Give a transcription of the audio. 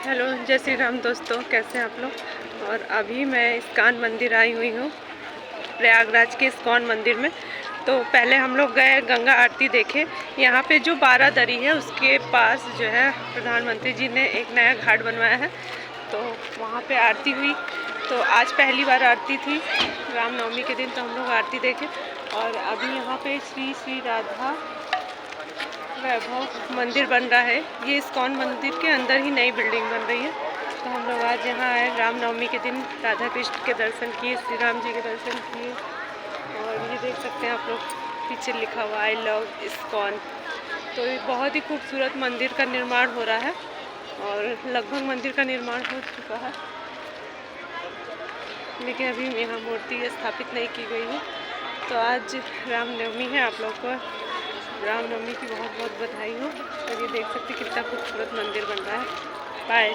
Hello, जय श्री राम दोस्तों, कैसे हैं आप लोग। और अभी मैं इस्कॉन मंदिर आई हुई हूँ, प्रयागराज के इस्कॉन मंदिर में। तो पहले हम लोग गए गंगा आरती देखे। यहाँ पे जो बारादरी है उसके पास जो है प्रधानमंत्री जी ने एक नया घाट बनवाया है, तो वहाँ पे आरती हुई। तो आज पहली बार आरती थी रामनवमी के दिन, तो हम लोग आरती देखे। और अभी यहाँ पे श्री श्री राधा वैभव मंदिर बन रहा है। ये इस्कॉन मंदिर के अंदर ही नई बिल्डिंग बन रही है। तो हम लोग आज यहाँ आए, रामनवमी के दिन राधा कृष्ण के दर्शन किए, श्री राम जी के दर्शन किए। और ये देख सकते हैं आप लोग, पीछे लिखा हुआ आई लव इस्कॉन। तो ये बहुत ही खूबसूरत मंदिर का निर्माण हो रहा है और लगभग मंदिर का निर्माण हो चुका है, लेकिन अभी यहाँ मूर्ति स्थापित नहीं की गई है। तो आज रामनवमी है, आप लोग को रामनवमी की बहुत बहुत बधाई हो। और ये देख सकते कितना खूबसूरत मंदिर बन रहा है। बाय।